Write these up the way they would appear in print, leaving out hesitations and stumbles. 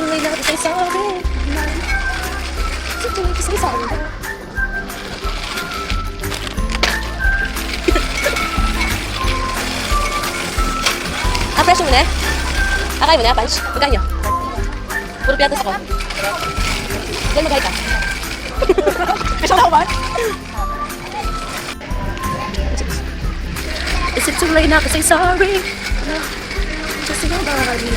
tunay na kasaysayan. Sa tunay kasaysayan. Fresh mo na? Akay mo na, punch? Magkano nyo? Puro piatas ako. Diyan magkaya ka. Kasya na ako ba? Is it too late na kasi sorry? Kasi yung bari.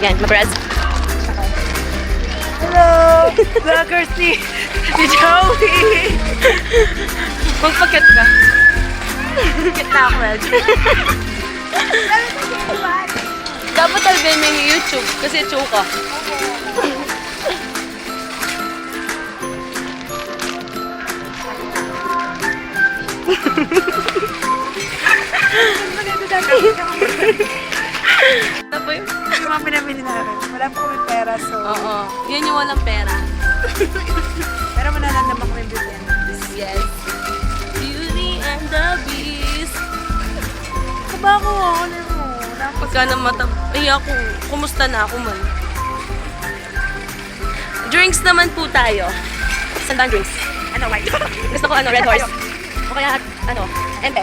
Yan, mabrad. Hello! Vloggers ni Joey! Magpakit ka. Pakit na ako, Raj. Dapat talbin mo yung YouTube kasi choka. Ano po yun? Yung mga pinamili namin. Wala po kami pera, so... Oo. Yan yung walang pera. Pero manalan naman kami beauty and the Beast. Yes. Beauty and the Beast. Kaba ko, ano mo? Pagka na ay ako, kumusta na ako man? Drinks naman po tayo. Sandang drinks. Ano, white? Gusto ko Red Horse. O kaya, Empe.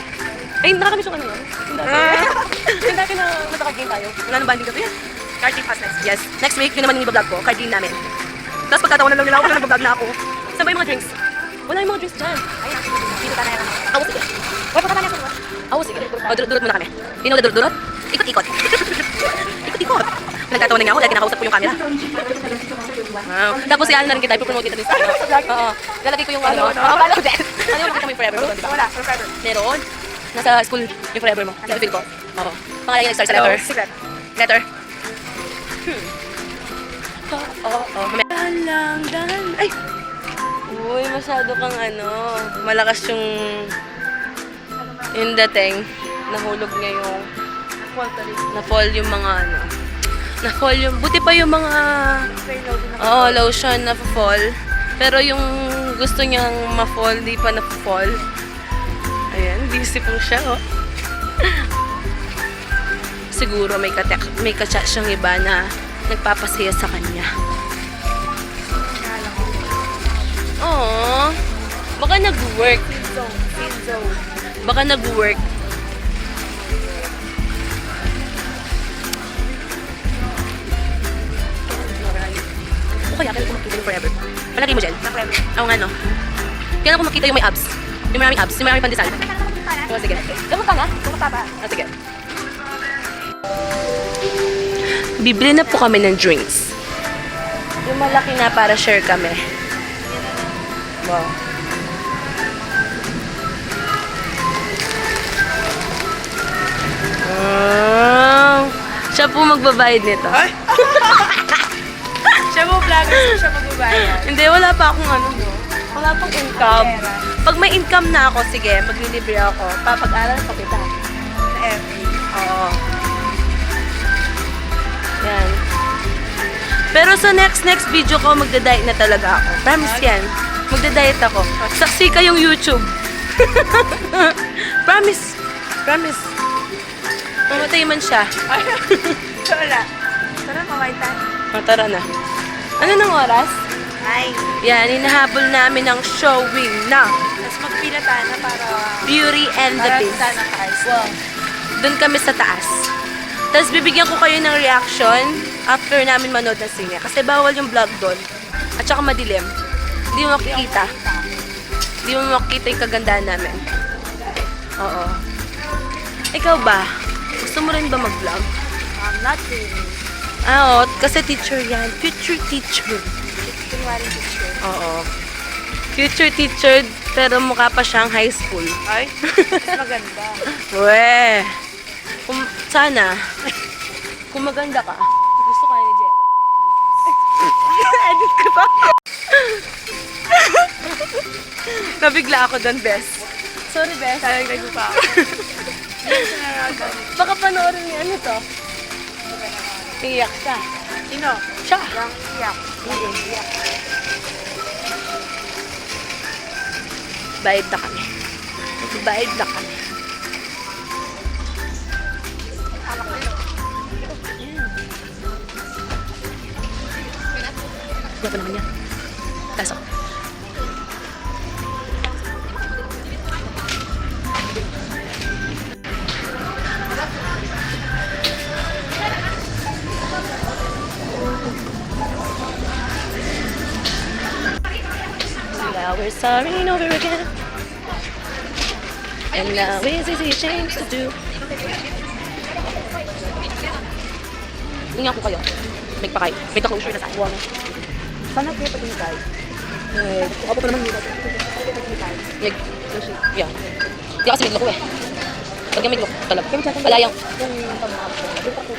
Ay, nakakamiss yung yun. Yung dati na nagka-game tayo. Wala nang banding kasi yan. Card game pass next. Yes. Next week, yun naman yung i-vlog ko. Card game namin. Tapos pagkataon na lang nila ako na nag-vlog na ako. Saan ba yung mga drinks? Wala yung mga drinks dyan. Ayun, dito ka na yan. Awo, sige. Wala pa ka na yan. Awo, sige. O, durot muna kami. Sino na durot? Ikot-ikot. Ikot-ikot. Nagtatawa na nga ako dahil kinakausap ko yung camera. Wow. Tapos yan na rin kita, ipopromote kita din sa ano. Oo. Lalagay ko yung ano. Wala ko din. Ano yung nakita mo yung forever mo, di ba? Wala, forever. Meron. Nasa school yung forever mo. Nasa ko. Oo. Pangalan niya nag-start sa letter. Secret. Letter. Oo. Dahan lang. Ay! Uy, masyado kang malakas yung dating. Nahulog niya yung na-fall yung mga na-fall yung, buti pa yung mga lotion na-fall. Pero yung gusto niyang ma-fall, di pa na-fall. Ayan, busy po siya, oh. Siguro may ka-chat siyang iba na nagpapasaya sa kanya. Oo. Baka nag-work. Baka nag-work. O kaya, kailan ko makita yung forever? Palagay mo dyan? Oo nga, no? Kailan ko makita yung may abs? Yung maraming abs? Yung maraming pandesal? Oo, sige. Gamot ka na? Kumusta ba? Sige. Bibili na po kami ng drinks. Yung malaki na para share kami. Wow. Siya po magbabayad nito. Ay! Siya mo vloggers, siya magbabayad. Hindi, wala pa akong wala pang income. Pag may income na ako, sige, maglilibre ako. Papag-aral ko kita. Sa FA. Oo. Yan. Pero sa next video ko, magda-diet na talaga ako. Promise yan. Magda-diet ako. Saksi ka yung YouTube. Promise. Promise. Mamatay man siya. Ay, wala. Tara, maway tayo. Tara na. Ano nang oras? Ay. Yan, hinahabol namin ng showing na Tapos magpila tayo na para... Beauty and the Para Beast. sa ng cars. Wow. Doon kami sa taas. Tapos bibigyan ko kayo ng reaction after namin manood ng sine. Kasi bawal yung vlog doon. At saka madilim. Hindi mo makikita. Hindi mo makikita yung kagandahan namin. Oo. Ikaw ba? Gusto mo rin ba mag-vlog? Not really. Oo, kasi teacher yan. Future teacher. Kunwaring picture. Oo. Future teacher, pero mukha pa siyang high school. Ay, mas maganda. Weh. Sana. Kung maganda ka, gusto ka ni Jello. Edit ko pa. Nabigla ako doon, Bes. Sorry, Bes. Talagay ko pa ako. Baka panoorin niya ano to. Iyak siya. Sino? Siya. Yung iyak. Iyak. Bayad na kami. Bayad na kami. Alak ko yun. Gwapo naman niya. Kaso. Now we're starting over again. And now it's easy change to do. Ingat ko kayo. Make pa kayo. Make the closure na sa akin. Sana kayo pati ni guys. Ako pa naman dito. Yeah. Hindi kasi may look eh. Pag may look talaga. Wala yung... Yung pang-up.